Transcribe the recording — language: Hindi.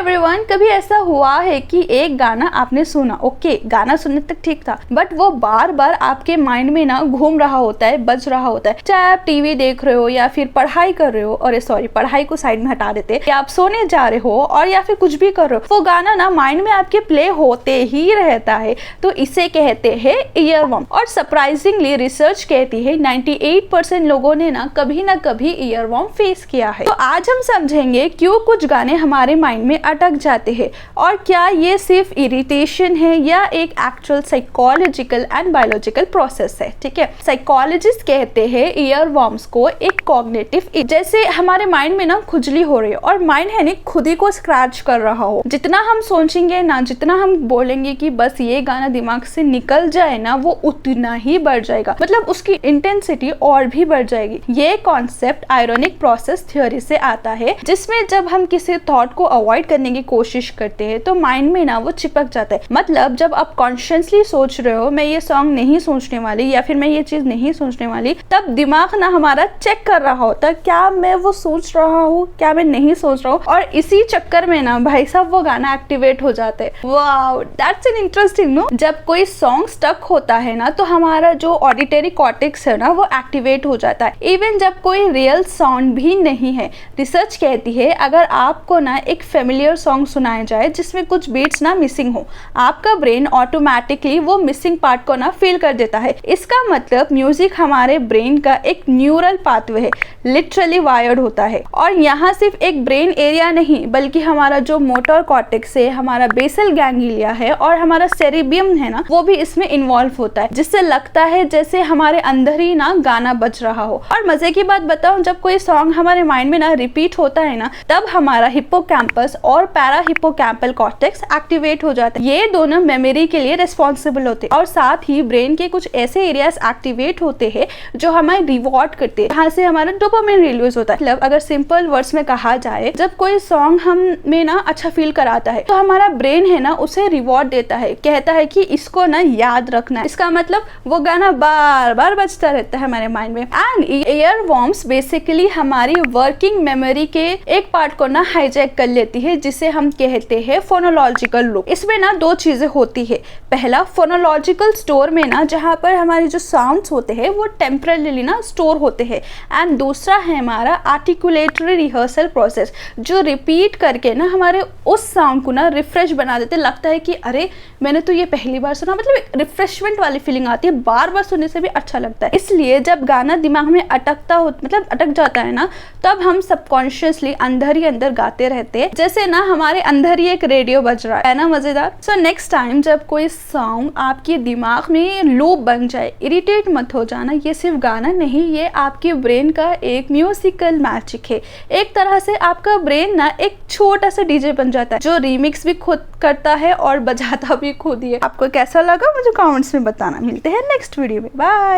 एवरीवन, कभी ऐसा हुआ है कि एक गाना आपने सुना, ओके गाना सुनने तक ठीक था, बट वो बार बार आपके माइंड में ना घूम रहा होता है, बज रहा होता है। चाहे आप टीवी देख रहे हो या फिर पढ़ाई कर रहे हो, और सॉरी पढ़ाई को साइड में हटा देते, या आप सोने जा रहे हो और या फिर कुछ भी कर रहे हो, वो गाना ना माइंड में आपके प्ले होते ही रहता है। तो इसे कहते हैं ईयरवॉर्म। और सरप्राइजिंगली रिसर्च कहती है 98% लोगों ने ना कभी ईयरवॉर्म फेस किया है। तो आज हम समझेंगे क्यों कुछ गाने हमारे माइंड में अटक जाते हैं, और क्या ये सिर्फ इरिटेशन है या एक actual psychological and biological process है। ठीक है, साइकोलॉजिस्ट कहते हैं ईयरवॉर्म्स को एक कॉग्निटिव, जैसे हमारे माइंड में ना खुजली हो रही है और माइंड है ना खुद ही को स्क्रैच कर रहा हो। जितना हम सोचेंगे ना, जितना हम बोलेंगे कि बस ये गाना दिमाग से निकल जाए ना, वो उतना ही बढ़ जाएगा, मतलब उसकी इंटेंसिटी और भी बढ़ जाएगी। ये कॉन्सेप्ट आयरॉनिक प्रोसेस थ्योरी से आता है, जिसमें जब हम किसी थॉट को अवॉइड करने की कोशिश करते हैं तो माइंड में ना वो चिपक जाता है। मतलब जब आप कॉन्शियसली सोच रहे हो मैं ये सॉन्ग नहीं सोचने वाली या फिर मैं ये चीज नहीं सोचने वाली, तब दिमाग ना हमारा चेक कर रहा होता है क्या मैं वो सोच रहा हूँ, क्या मैं नहीं सोच रहा हूँ, और इसी चक्कर में ना भाई साहब वो गाना एक्टिवेट हो जाता है। Wow, that's an interesting no. जब कोई सॉन्ग स्टक होता है ना तो हमारा जो ऑडिटरी कॉर्टेक्स है ना वो एक्टिवेट हो जाता है, इवन जब कोई रियल साउंड भी नहीं है। रिसर्च कहती है अगर आपको ना एक फेमिलियर सॉन्ग सुनाया जाए जिसमें कुछ बीट्स ना मिसिंग हो, आपका ब्रेन ऑटोमेटिकली वो मिसिंग पार्ट को ना फील कर देता है। इसका मतलब म्यूजिक हमारे ब्रेन का एक न्यूरल पाथवे है, लिटरली वायर्ड होता है। और यहाँ सिर्फ एक ब्रेन एरिया नहीं बल्कि हमारा जो मोटर कॉर्टेक्स है, हमारा बेसल गैंग्लिया है और हमारा सेरेबियम है ना, वो भी इसमें इन्वॉल्व होता है, जिससे लगता है जैसे हमारे अंदर ही ना गाना बज रहा हो। और मजे की बात बताऊं, जब कोई सॉन्ग हमारे माइंड में ना रिपीट होता है ना, तब हमारा हिप्पोकैम्पस और पैरा हिप्पोकैम्पल कॉर्टेक्स एक्टिवेट हो जाते हैं। ये दोनों मेमोरी के लिए रिस्पॉन्सिबल होते हैं, और साथ ही ब्रेन के कुछ ऐसे एरियाज एक्टिवेट होते हैं जो हमें रिवॉर्ड करते हैं, यहाँ से हमारा डोपामिन रिलीज होता है। मतलब अगर सिंपल वर्ड्स में कहा जाए, जब कोई सॉन्ग हम में ना अच्छा फील कराता है तो हमारा ब्रेन है ना उसे रिवॉर्ड देता है, कहता है कि इसको ना याद रखना है। इसका मतलब वो गाना बार बार बजता रहता है हमारे माइंड में। एंड ईयरवॉर्म्स बेसिकली हमारी वर्किंग मेमोरी के एक पार्ट को ना हाईजैक कर लेती है, जिसे हम कहते हैं फोनोलॉजिकल लूप। इसमें ना दो चीजें होती है। पहला, फोनोलॉजिकल स्टोर में ना जहाँ पर हमारे जो साउंड्स होते हैं वो टेम्पररीली ना स्टोर होते हैं, एंड दूसरा है हमारा आर्टिकुलेटरी रिहर्सल प्रोसेस, जो रिपीट करके ना हमारे उस साउंड को ना रिफ्रेश बना देते। लगता है कि अरे मैंने तो ये पहली बार सुना, मतलब एक रिफ्रेशमेंट वाली फीलिंग आती है, बार बार सुनने से भी अच्छा लगता है। इसलिए जब गाना दिमाग में मतलब अटक जाता है ना, तब हम सबकॉन्शियसली अंदर ही अंदर गाते रहते हैं, जैसे ना हमारे अंदर ही एक रेडियो बज रहा है ना, मजेदार। सो नेक्स्ट टाइम जब कोई सॉन्ग आपके दिमाग में लूप बन जाए, इरिटेट मत हो जाना। ये सिर्फ गाना नहीं, ये आपके ब्रेन का एक म्यूजिकल मैजिक है। एक तरह से आपका ब्रेन ना एक छोटा सा डीजे बन जाता है, जो रीमिक्स भी खुद करता है और बजाता भी खुद ही है। आपको कैसा लगा मुझे कमेंट्स में बताना। मिलते हैं नेक्स्ट वीडियो में, बाय।